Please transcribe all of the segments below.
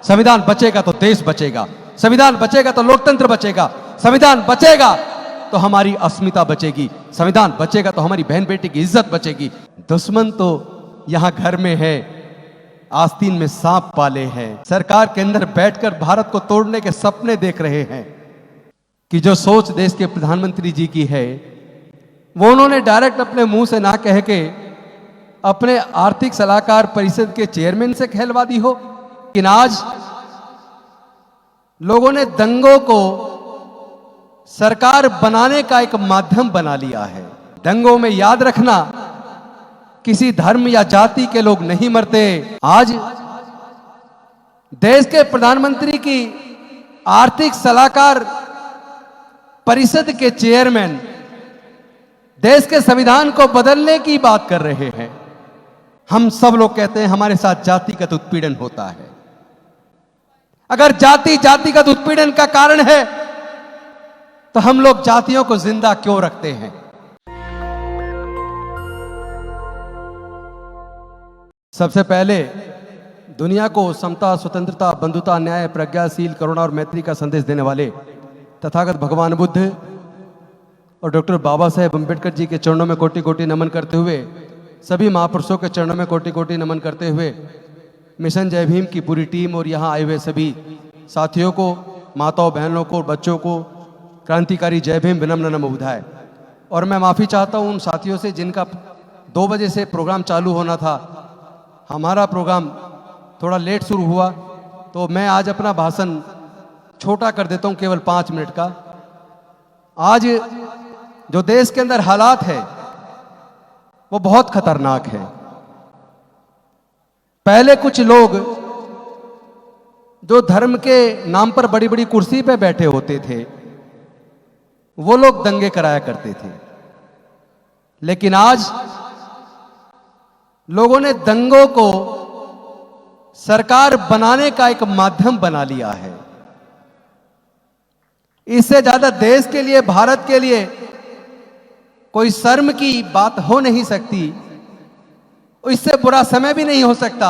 संविधान बचेगा तो देश बचेगा, संविधान बचेगा तो लोकतंत्र बचेगा, संविधान बचेगा तो हमारी अस्मिता बचेगी, संविधान बचेगा तो हमारी बहन बेटी की इज्जत बचेगी। दुश्मन तो यहां घर में है, आस्तीन में सांप पाले हैं। सरकार के अंदर बैठकर भारत को तोड़ने के सपने देख रहे हैं कि जो सोच देश के प्रधानमंत्री जी की है वो उन्होंने डायरेक्ट अपने मुंह से ना कह के अपने आर्थिक सलाहकार परिषद के चेयरमैन से कहलवा दी हो। लेकिन आज लोगों ने दंगों को सरकार बनाने का एक माध्यम बना लिया है। दंगों में याद रखना, किसी धर्म या जाति के लोग नहीं मरते। आज देश के प्रधानमंत्री की आर्थिक सलाहकार परिषद के चेयरमैन देश के संविधान को बदलने की बात कर रहे हैं। हम सब लोग कहते हैं हमारे साथ जातिगत उत्पीड़न होता है। अगर जातिगत उत्पीड़न का कारण है तो हम लोग जातियों को जिंदा क्यों रखते हैं? सबसे पहले दुनिया को समता, स्वतंत्रता, बंधुता, न्याय, प्रज्ञाशील, करुणा और मैत्री का संदेश देने वाले तथागत भगवान बुद्ध और डॉक्टर बाबा साहेब अम्बेडकर जी के चरणों में कोटि कोटि नमन करते हुए, सभी महापुरुषों के चरणों में कोटि कोटि नमन करते हुए, मिशन जय भीम की पूरी टीम और यहाँ आए हुए सभी साथियों को, माताओं, बहनों को, बच्चों को क्रांतिकारी जय भीम विनम्र नमो बुधाय। और मैं माफ़ी चाहता हूँ उन साथियों से जिनका 2 बजे से प्रोग्राम चालू होना था। हमारा प्रोग्राम थोड़ा लेट शुरू हुआ तो मैं आज अपना भाषण छोटा कर देता हूँ, केवल 5 मिनट का। आज जो देश के अंदर हालात है वो बहुत खतरनाक है। पहले कुछ लोग जो धर्म के नाम पर बड़ी बड़ी कुर्सी पे बैठे होते थे वो लोग दंगे कराया करते थे, लेकिन आज लोगों ने दंगों को सरकार बनाने का एक माध्यम बना लिया है। इससे ज्यादा देश के लिए, भारत के लिए कोई शर्म की बात हो नहीं सकती। इससे बुरा समय भी नहीं हो सकता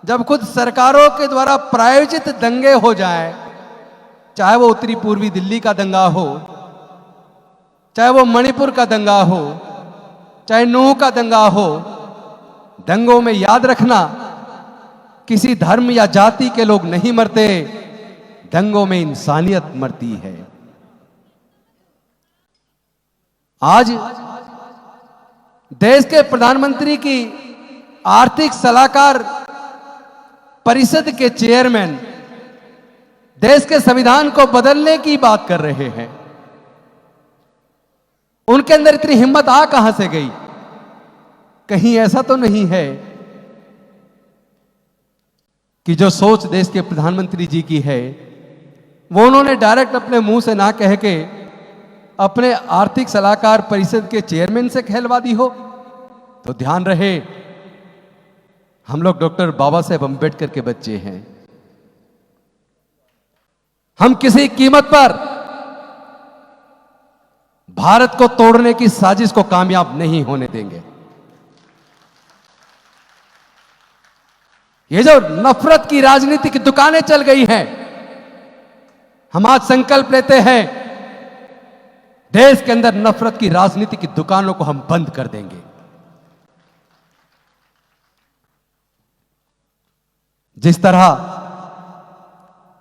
जब खुद सरकारों के द्वारा प्रायोजित दंगे हो जाएं, चाहे वो उत्तरी पूर्वी दिल्ली का दंगा हो, चाहे वो मणिपुर का दंगा हो, चाहे नूह का दंगा हो। दंगों में याद रखना, किसी धर्म या जाति के लोग नहीं मरते, दंगों में इंसानियत मरती है। आज देश के प्रधानमंत्री की आर्थिक सलाहकार परिषद के चेयरमैन देश के संविधान को बदलने की बात कर रहे हैं। उनके अंदर इतनी हिम्मत आ कहां से गई? कहीं ऐसा तो नहीं है कि जो सोच देश के प्रधानमंत्री जी की है वो उन्होंने डायरेक्ट अपने मुंह से ना कह के अपने आर्थिक सलाहकार परिषद के चेयरमैन से कहलवा दी हो? तो ध्यान रहे, हम लोग डॉक्टर बाबा साहेब अम्बेडकर के बच्चे हैं। हम किसी कीमत पर भारत को तोड़ने की साजिश को कामयाब नहीं होने देंगे। ये जो नफरत की राजनीति की दुकानें चल गई हैं, हम आज संकल्प लेते हैं देश के अंदर नफरत की राजनीति की दुकानों को हम बंद कर देंगे। जिस तरह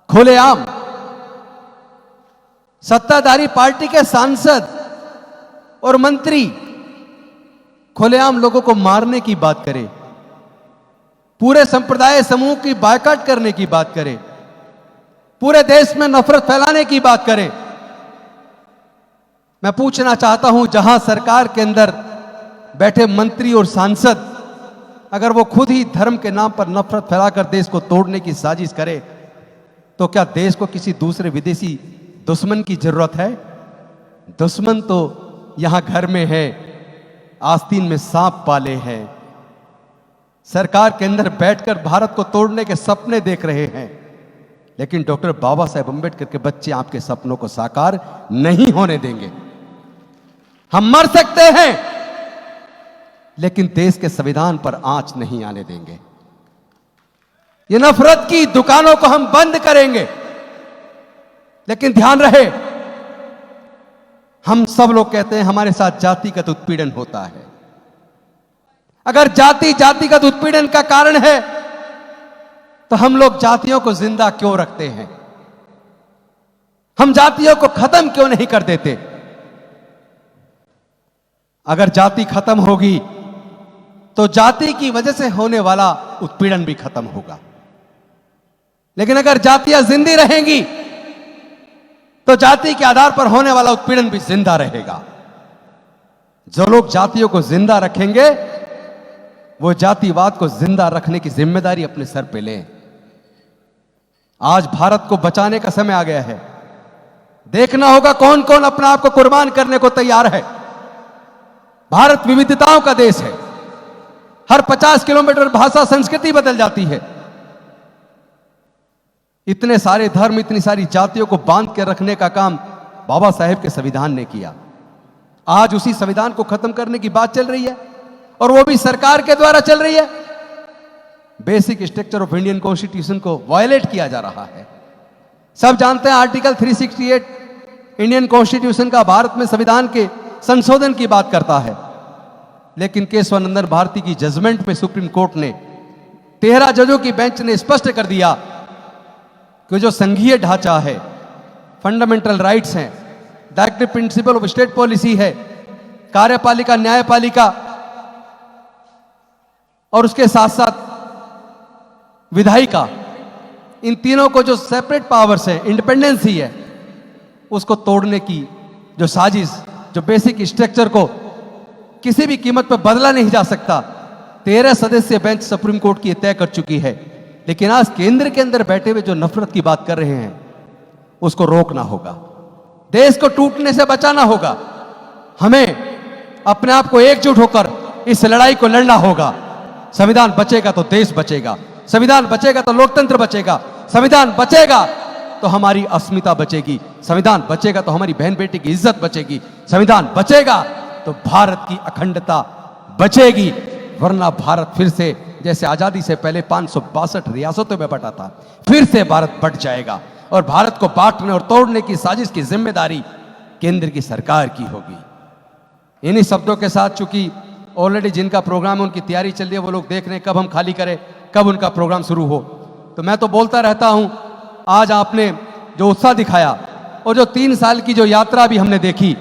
खुलेआम सत्ताधारी पार्टी के सांसद और मंत्री खुलेआम लोगों को मारने की बात करे, पूरे संप्रदाय समूह की बायकॉट करने की बात करे, पूरे देश में नफरत फैलाने की बात करे, मैं पूछना चाहता हूं जहां सरकार के अंदर बैठे मंत्री और सांसद अगर वो खुद ही धर्म के नाम पर नफरत फैलाकर देश को तोड़ने की साजिश करे तो क्या देश को किसी दूसरे विदेशी दुश्मन की जरूरत है? दुश्मन तो यहां घर में है, आस्तीन में सांप पाले हैं। सरकार के अंदर बैठकर भारत को तोड़ने के सपने देख रहे हैं, लेकिन डॉक्टर बाबा साहेब अम्बेडकर के बच्चे आपके सपनों को साकार नहीं होने देंगे। हम मर सकते हैं लेकिन देश के संविधान पर आंच नहीं आने देंगे। ये नफरत की दुकानों को हम बंद करेंगे। लेकिन ध्यान रहे, हम सब लोग कहते हैं हमारे साथ जातिगत उत्पीड़न होता है। अगर जातिगत उत्पीड़न का कारण है तो हम लोग जातियों को जिंदा क्यों रखते हैं? हम जातियों को खत्म क्यों नहीं कर देते? अगर जाति खत्म होगी तो जाति की वजह से होने वाला उत्पीड़न भी खत्म होगा। लेकिन अगर जातियां जिंदी रहेंगी तो जाति के आधार पर होने वाला उत्पीड़न भी जिंदा रहेगा। जो लोग जातियों को जिंदा रखेंगे वो जातिवाद को जिंदा रखने की जिम्मेदारी अपने सर पे लें। आज भारत को बचाने का समय आ गया है। देखना होगा कौन कौन अपने आप को कुर्बान करने को तैयार है। भारत विविधताओं का देश है। हर 50 किलोमीटर भाषा संस्कृति बदल जाती है। इतने सारे धर्म, इतनी सारी जातियों को बांध के रखने का काम बाबा साहेब के संविधान ने किया। आज उसी संविधान को खत्म करने की बात चल रही है और वो भी सरकार के द्वारा चल रही है। Basic structure of Indian constitution को वायलेट किया जा रहा है। सब जानते हैं आर्टिकल 368 इंडियन कॉन्स्टिट्यूशन का भारत में संविधान के संशोधन की बात करता है। लेकिन केशवानंदन भारती की जजमेंट में सुप्रीम कोर्ट ने 13 जजों की बेंच ने स्पष्ट कर दिया कि जो संघीय ढांचा है, फंडामेंटल राइट्स हैं, directive principle of state policy है, कार्यपालिका, न्यायपालिका और उसके साथ साथ विधायिका, इन तीनों को जो सेपरेट पावर्स है, इंडिपेंडेंसी है, उसको तोड़ने की जो साजिश, जो बेसिक स्ट्रक्चर को किसी भी कीमत पर बदला नहीं जा सकता, 13 सदस्यीय बेंच सुप्रीम कोर्ट की तय कर चुकी है। लेकिन आज केंद्र के अंदर बैठे हुए जो नफरत की बात कर रहे हैं उसको रोकना होगा। देश को टूटने से बचाना होगा। हमें अपने आप को एकजुट होकर इस लड़ाई को लड़ना होगा। संविधान बचेगा तो देश बचेगा, संविधान बचेगा तो लोकतंत्र बचेगा, संविधान बचेगा तो हमारी अस्मिता बचेगी, संविधान बचेगा तो हमारी बहन बेटी की इज्जत बचेगी, संविधान बचेगा तो भारत की अखंडता बचेगी। वरना भारत फिर से जैसे आजादी से पहले 562 रियासतों में बटा था, फिर से भारत बट जाएगा और भारत को बांटने और तोड़ने की साजिश की जिम्मेदारी केंद्र की सरकार की होगी। इन्हीं शब्दों के साथ, चूंकि ऑलरेडी जिनका प्रोग्राम है उनकी तैयारी चल रही है, वो लोग देख रहे हैं कब हम खाली करें, कब उनका प्रोग्राम शुरू हो। तो मैं तो बोलता रहता हूं, आज आपने जो उत्साह दिखाया और जो 3 साल की जो यात्रा भी हमने देखी,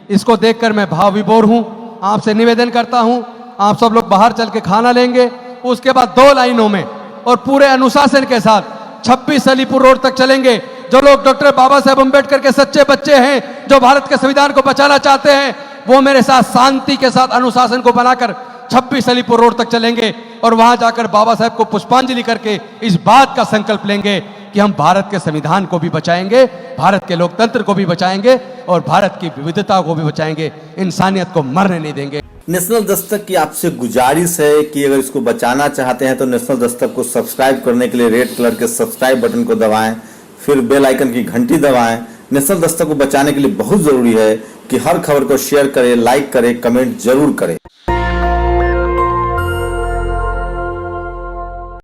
इसको देखकर मैं भाव विभोर हूं। आपसे निवेदन करता हूं, आप सब लोग बाहर चल के खाना लेंगे, उसके बाद 2 लाइनों में और पूरे अनुशासन के साथ 26 अलीपुर रोड तक चलेंगे। जो लोग डॉक्टर बाबा साहेब अम्बेडकर के सच्चे बच्चे हैं, जो भारत के संविधान को बचाना चाहते हैं, वो मेरे साथ शांति के साथ अनुशासन को बनाकर 26 अलीपुर रोड तक चलेंगे और वहां जाकर बाबा साहेब को पुष्पांजलि करके इस बात का संकल्प लेंगे कि हम भारत के संविधान को भी बचाएंगे, भारत के लोकतंत्र को भी बचाएंगे और भारत की विविधता को भी बचाएंगे, इंसानियत को मरने नहीं देंगे। नेशनल दस्तक की आपसे गुजारिश है कि अगर इसको बचाना चाहते हैं तो नेशनल दस्तक को सब्सक्राइब करने के लिए रेड कलर के सब्सक्राइब बटन को दबाएं, फिर बेल आइकन की घंटी दबाएं। नेशनल दस्तक को बचाने के लिए बहुत जरूरी है कि हर खबर को शेयर करें, लाइक करें, कमेंट जरूर करें।